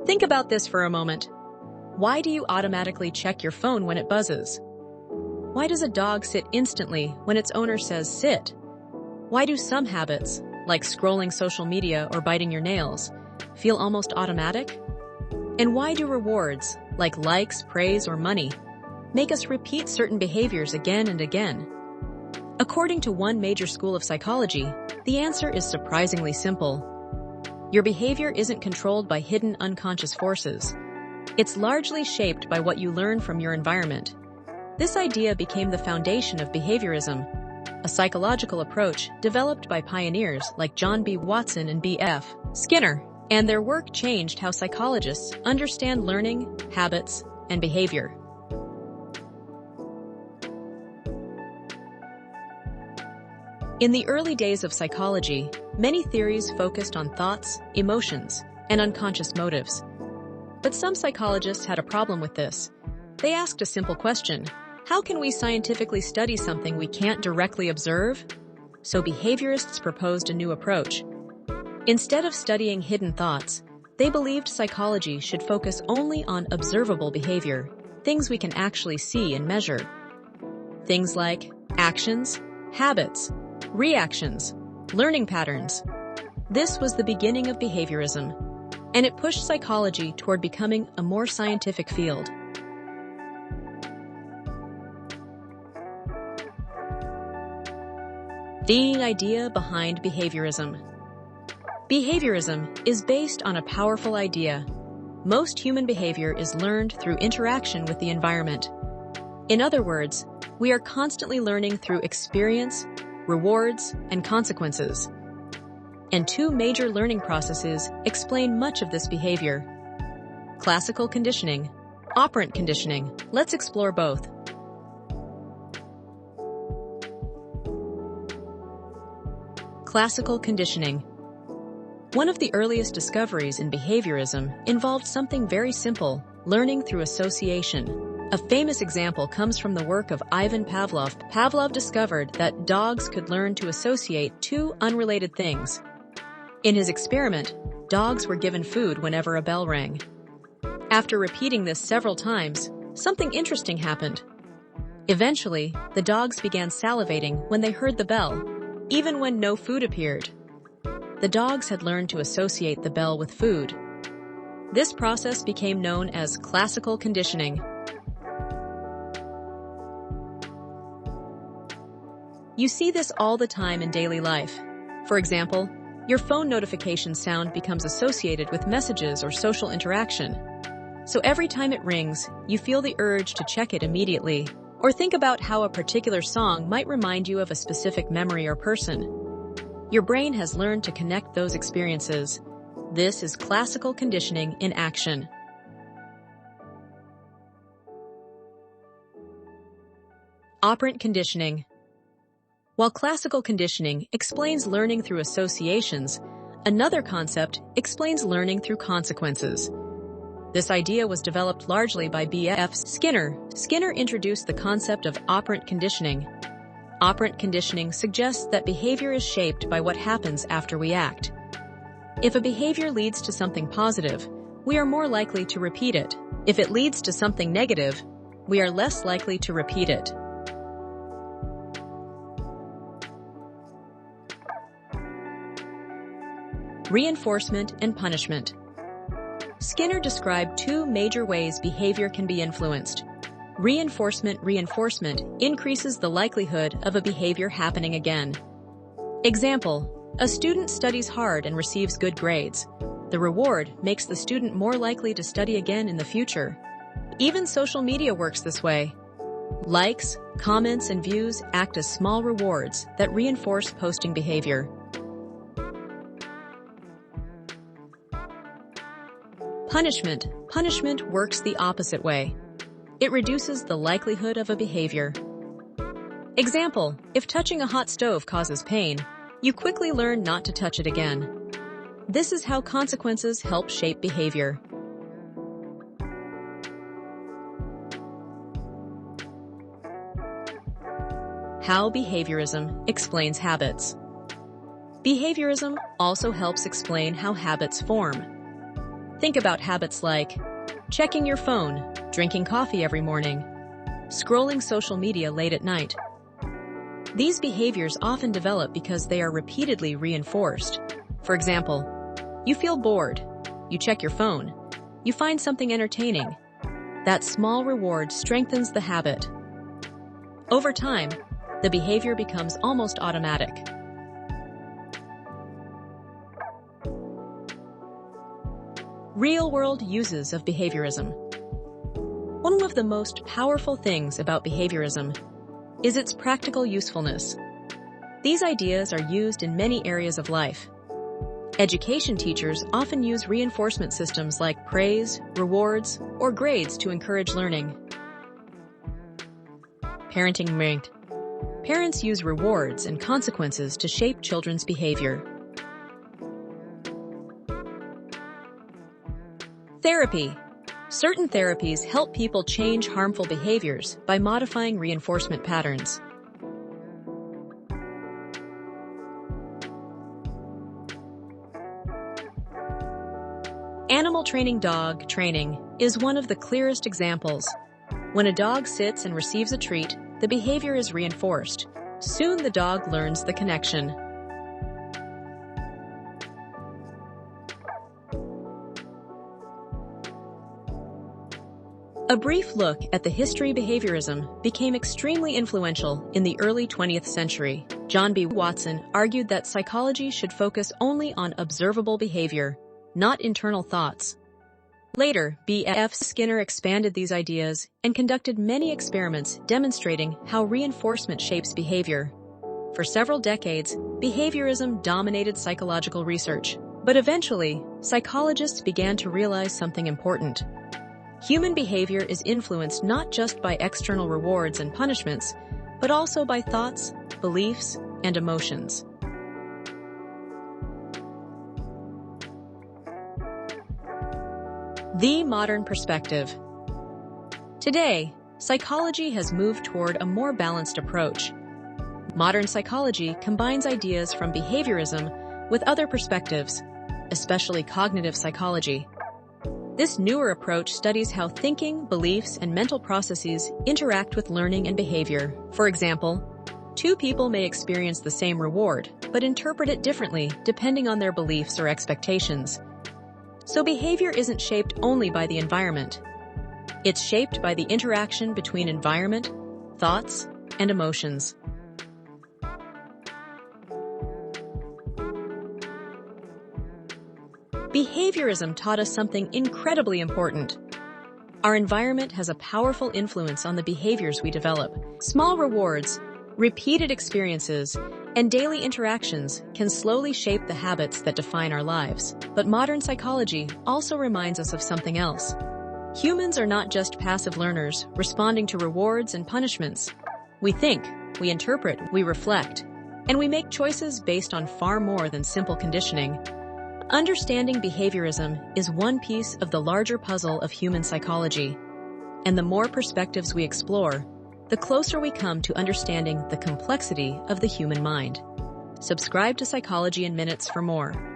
Think about this for a moment. Why do you automatically check your phone when it buzzes? Why does a dog sit instantly when its owner says sit? Why do some habits, like scrolling social media or biting your nails, feel almost automatic? And why do rewards, like likes, praise, or money, make us repeat certain behaviors again and again? According to one major school of psychology, the answer is surprisingly simple. Your behavior isn't controlled by hidden unconscious forces. It's largely shaped by what you learn from your environment. This idea became the foundation of behaviorism, a psychological approach developed by pioneers like John B. Watson and B.F. Skinner, and their work changed how psychologists understand learning, habits, and behavior. In the early days of psychology, many theories focused on thoughts, emotions, and unconscious motives. But some psychologists had a problem with this. They asked a simple question: how can we scientifically study something we can't directly observe? So behaviorists proposed a new approach. Instead of studying hidden thoughts, they believed psychology should focus only on observable behavior, things we can actually see and measure. Things like actions, habits, reactions, learning patterns. This was the beginning of behaviorism, and it pushed psychology toward becoming a more scientific field. The idea behind behaviorism. Behaviorism is based on a powerful idea. Most human behavior is learned through interaction with the environment. In other words, we are constantly learning through experience, rewards, and consequences. And two major learning processes explain much of this behavior: classical conditioning, operant conditioning. Let's explore both. Classical conditioning. One of the earliest discoveries in behaviorism involved something very simple: learning through association. A famous example comes from the work of Ivan Pavlov. Pavlov discovered that dogs could learn to associate two unrelated things. In his experiment, dogs were given food whenever a bell rang. After repeating this several times, something interesting happened. Eventually, the dogs began salivating when they heard the bell, even when no food appeared. The dogs had learned to associate the bell with food. This process became known as classical conditioning. You see this all the time in daily life. For example, your phone notification sound becomes associated with messages or social interaction. So every time it rings, you feel the urge to check it immediately. Or think about how a particular song might remind you of a specific memory or person. Your brain has learned to connect those experiences. This is classical conditioning in action. Operant conditioning. While classical conditioning explains learning through associations, another concept explains learning through consequences. This idea was developed largely by B.F. Skinner. Skinner introduced the concept of operant conditioning. Operant conditioning suggests that behavior is shaped by what happens after we act. If a behavior leads to something positive, we are more likely to repeat it. If it leads to something negative, we are less likely to repeat it. Reinforcement and punishment. Skinner described two major ways behavior can be influenced. Reinforcement increases the likelihood of a behavior happening again. Example: a student studies hard and receives good grades. The reward makes the student more likely to study again in the future. Even social media works this way. Likes, comments, and views act as small rewards that reinforce posting behavior. Punishment works the opposite way. It reduces the likelihood of a behavior. Example: if touching a hot stove causes pain, you quickly learn not to touch it again. This is how consequences help shape behavior. How behaviorism explains habits. Behaviorism also helps explain how habits form. Think about habits like checking your phone, drinking coffee every morning, scrolling social media late at night. These behaviors often develop because they are repeatedly reinforced. For example, you feel bored, you check your phone, you find something entertaining. That small reward strengthens the habit. Over time, the behavior becomes almost automatic. Real-world uses of behaviorism. One of the most powerful things about behaviorism is its practical usefulness. These ideas are used in many areas of life. Education teachers often use reinforcement systems like praise, rewards, or grades to encourage learning. Parenting. Parents use rewards and consequences to shape children's behavior. Therapy. Certain therapies help people change harmful behaviors by modifying reinforcement patterns. Animal training. Dog training is one of the clearest examples. When a dog sits and receives a treat, the behavior is reinforced. Soon the dog learns the connection. A brief look at the history of behaviorism became extremely influential in the early 20th century. John B. Watson argued that psychology should focus only on observable behavior, not internal thoughts. Later, B.F. Skinner expanded these ideas and conducted many experiments demonstrating how reinforcement shapes behavior. For several decades, behaviorism dominated psychological research, but eventually, psychologists began to realize something important. Human behavior is influenced not just by external rewards and punishments, but also by thoughts, beliefs, and emotions. The modern perspective. Today, psychology has moved toward a more balanced approach. Modern psychology combines ideas from behaviorism with other perspectives, especially cognitive psychology. This newer approach studies how thinking, beliefs, and mental processes interact with learning and behavior. For example, two people may experience the same reward, but interpret it differently depending on their beliefs or expectations. So behavior isn't shaped only by the environment. It's shaped by the interaction between environment, thoughts, and emotions. Behaviorism taught us something incredibly important. Our environment has a powerful influence on the behaviors we develop. Small rewards, repeated experiences, and daily interactions can slowly shape the habits that define our lives. But modern psychology also reminds us of something else. Humans are not just passive learners, responding to rewards and punishments. We think, we interpret, we reflect, and we make choices based on far more than simple conditioning. Understanding behaviorism is one piece of the larger puzzle of human psychology. And the more perspectives we explore, the closer we come to understanding the complexity of the human mind. Subscribe to Psychology in Minutes for more.